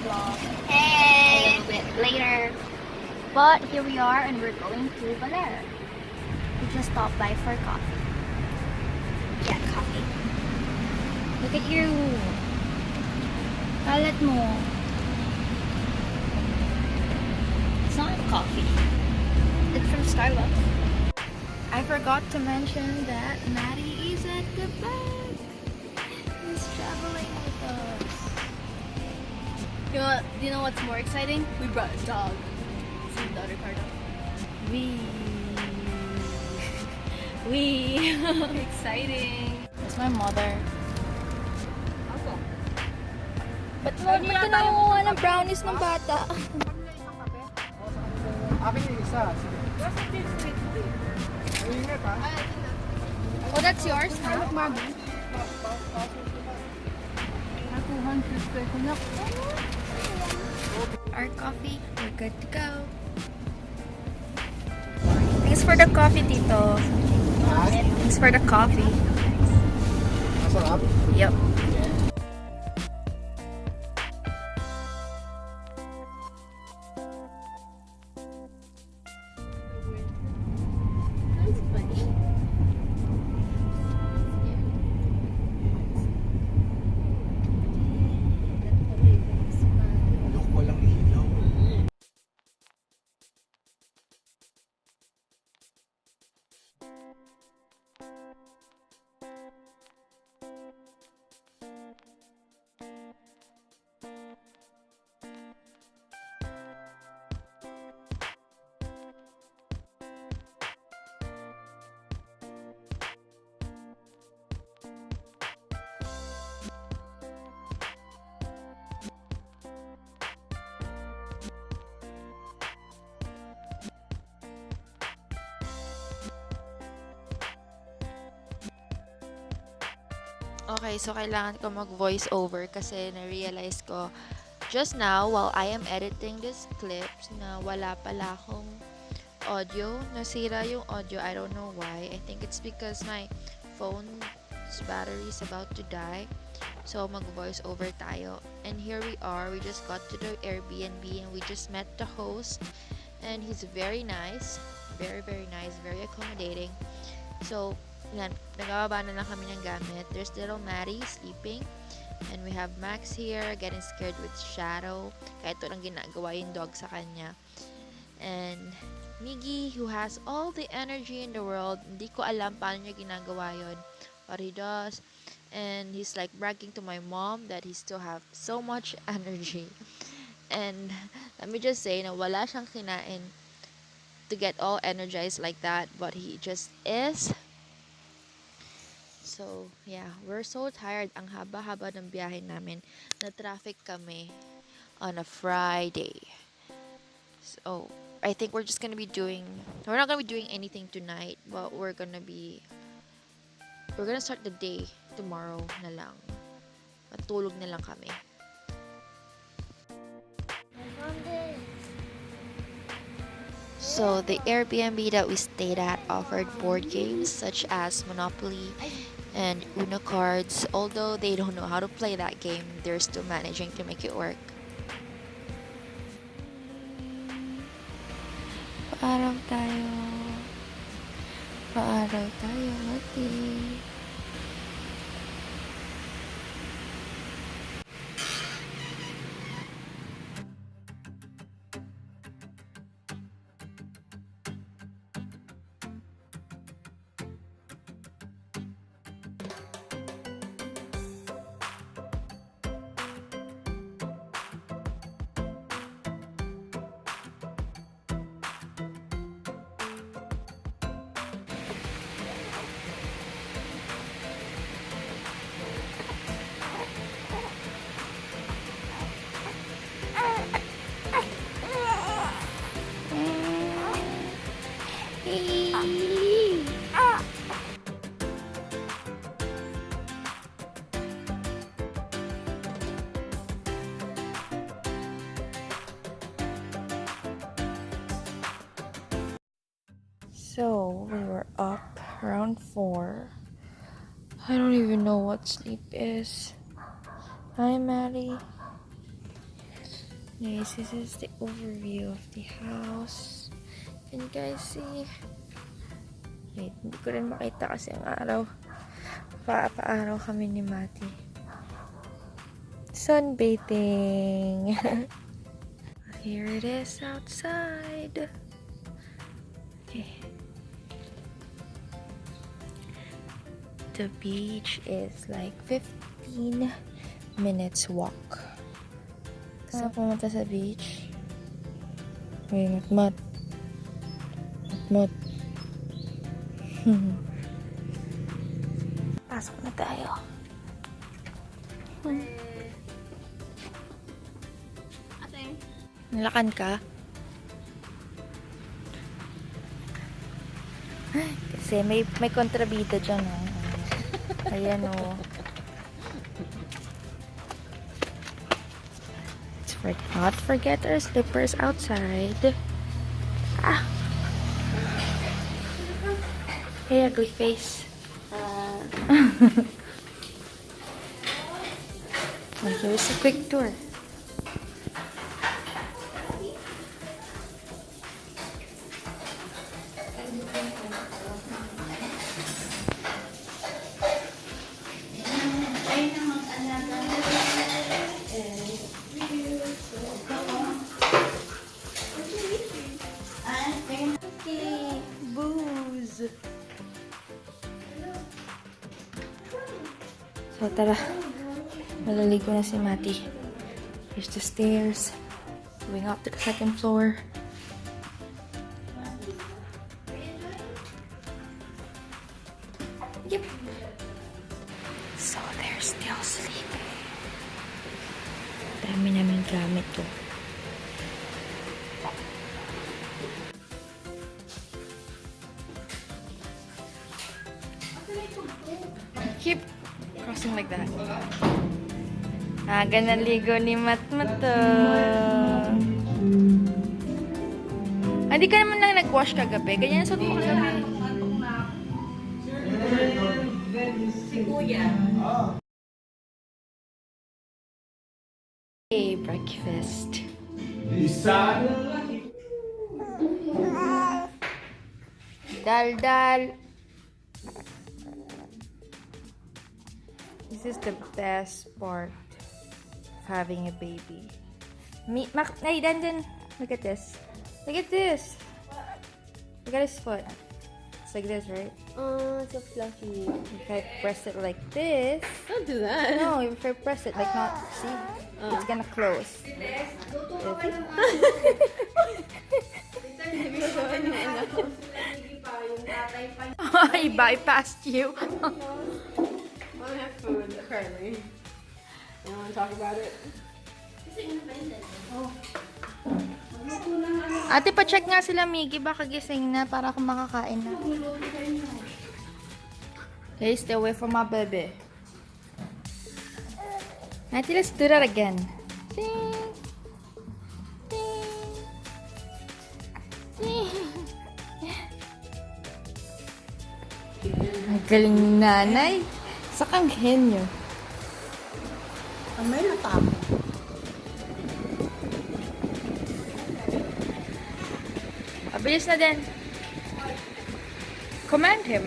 vlog Hey! a little bit later. But here we are and we're going to Baler. We just stopped by for coffee. Yeah, coffee. Look at you. Kalat mo. It's not coffee. It's from Starbucks. I forgot to mention that Maddie is at the back. He's traveling with us. Do you know what's more exciting? We brought a dog. See the other car dog? We. Exciting! That's my mother. Ako. Ba't mo di ka nangunguha ng brownies ng bata? Akin yung isa. Sige. Ingat ha. Oh, that's yours, huh? Mami. Our coffee, we're good to go. Thanks for the coffee, Tito. Thanks for the coffee. Masarap. Yep. Walang ilaw. Okay, so kailangan ko mag-voice over kasi na-realize ko just now while I am editing this clips na wala pala akong audio. Nasira yung audio. I don't know why. I think it's because my phone's battery is about to die. So mag-voice over tayo. And here we are. We just got to the Airbnb and we just met the host. And he's very nice. Very, very nice. Very accommodating. So, yan, nagababa na lang kami ng gamit. There's little Maddie sleeping. And we have Max here, getting scared with Shadow. Kahit ito lang ginagawa yung dog sa kanya. And Miggy, who has all the energy in the world. Hindi ko alam paano niya ginagawa yun. But he does. And he's like bragging to my mom that he still have so much energy. And let me just say na wala siyang kinain to get all energized like that. But he just is. So, yeah, we're so tired. Ang haba-haba ng biyahe namin. Na-traffic kami on a Friday. So, I think we're just gonna be we're not gonna be doing anything tonight, but we're gonna start the day tomorrow na lang. Matulog na lang kami. So, the Airbnb that we stayed at offered board games such as Monopoly and Uno cards. Although they don't know how to play that game, they're still managing to make it work. Paaraw tayo, mati. So we were up around 4. I don't even know what sleep is. Hi, Maddie. Guys, this is the overview of the house. Can you guys see? Wait, hindi ko rin makita kasi ang araw. Paaraw kami ni Mati. Sunbathing. Here it is outside. Okay. The beach is like 15 minutes walk. Gusto pumunta sa beach. Wait, mat. Pasok na tayo. Nalakan ka? Kasi may kontrabida dyan, oh. Ayan, oh. Not forget our slippers outside. Ah! Hey, ugly face. Well, here's a quick tour. So, tara. Malaligo na si Mati. Here's the stairs. Going up to the second floor. Yep. So, they're still sleeping. Dami namin gamit to. Keep crossing like that. Ganang ligo ni Matmat to. Hindi ka naman lang nag-wash kagabi. Ganyan suot mo kagabi. Si Kuya. Hey, breakfast. Dal. This is the best part of having a baby. Hey, Dan, look at this. Look at this. Look at his foot. It's like this, right? Oh, so fluffy. If I press it like this. Don't do that. No, if I press it like not, see? It's gonna close. I bypassed you. I have food, apparently. You want to talk about it? Ate, pa-check nga sila, Miggy. Baka gising na para akong makakain na. Okay, stay away from my baby. Ate, let's do that again. Ding. Ding. Ding. Ang galing ni nanay. Sakang henyo. May natapos. Bilis na din. Command him.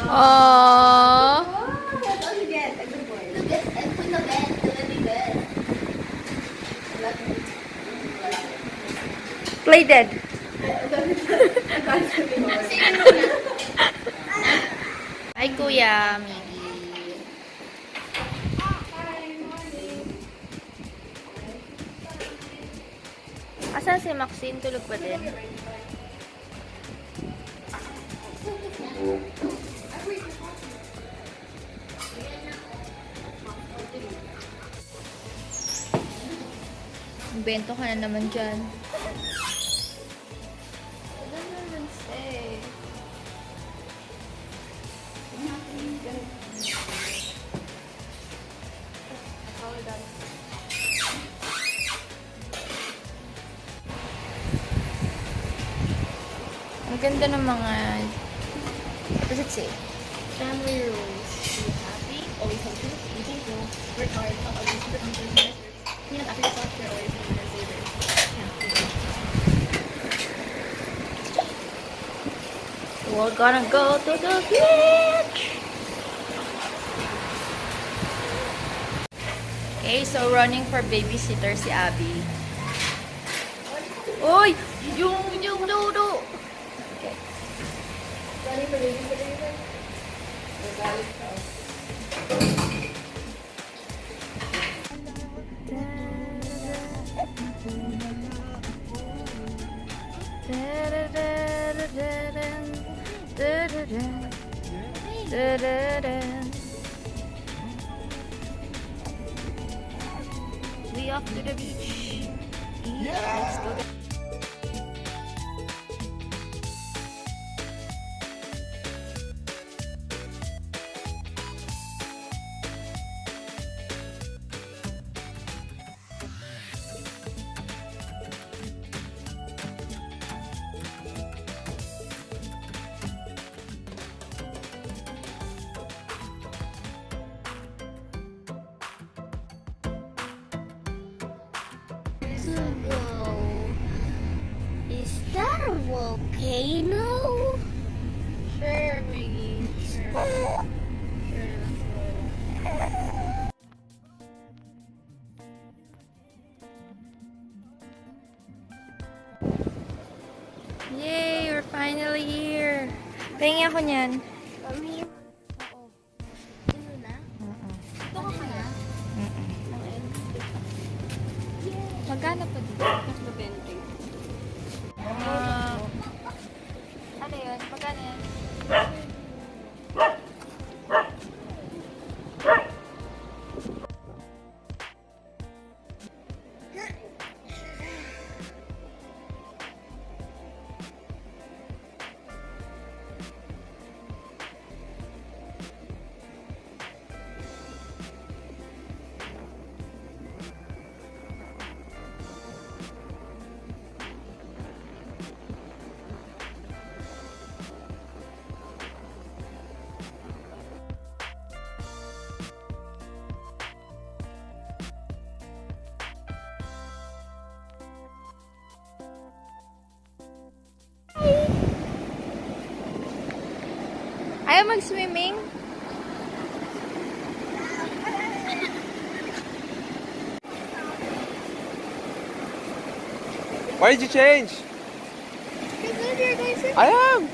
Aww. That's all you get. A good boy. And put the bed. Play dead. Ay, Kuya Miggy. Asan si Maxine? Tulog pa din. Bento ka na naman dyan. Ang ganda ng mga... What does it say? Family rules. Be happy, always healthy, be thankful, work hard, help others, put on first measures. Clean up after yourself, care always, and never savers. We're gonna go to the beach! Okay, so running for babysitter si Abby. Uy! Yung dodo! Okay. Running for babysitter, you said? Or valid house? We off to the beach. Yeah! Is that a volcano? Sure, Maggie. Sure. Yay! We're finally here! Pahingi ako niyan. Kami. Oo. Sino na? Ito ka kaya? Magkano pa dito? Mas mabente. Ano yun? Magkano yan? Ayaw mag-swimming? Why did you change? I am!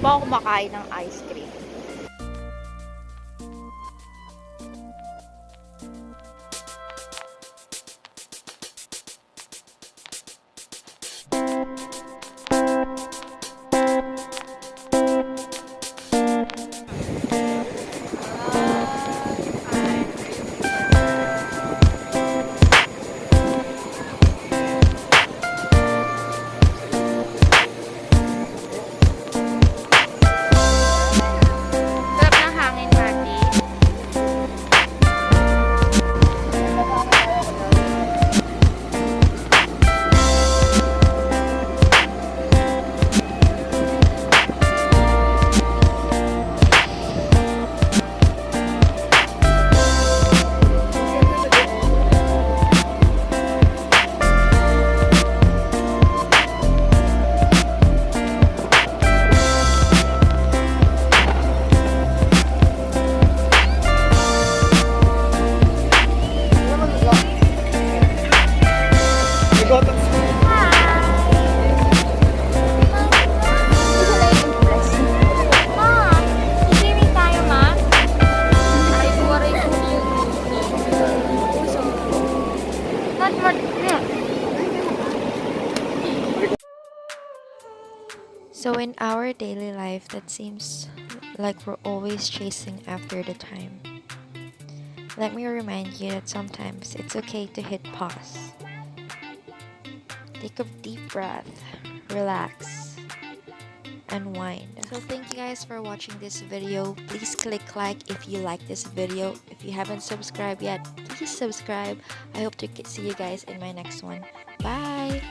Pa ako kumakain ng ice cream. So in our daily life, that seems like we're always chasing after the time. Let me remind you that sometimes it's okay to hit pause. Take a deep breath, relax, unwind. So thank you guys for watching this video. Please click like if you like this video. If you haven't subscribed yet, please subscribe. I hope to see you guys in my next one. Bye!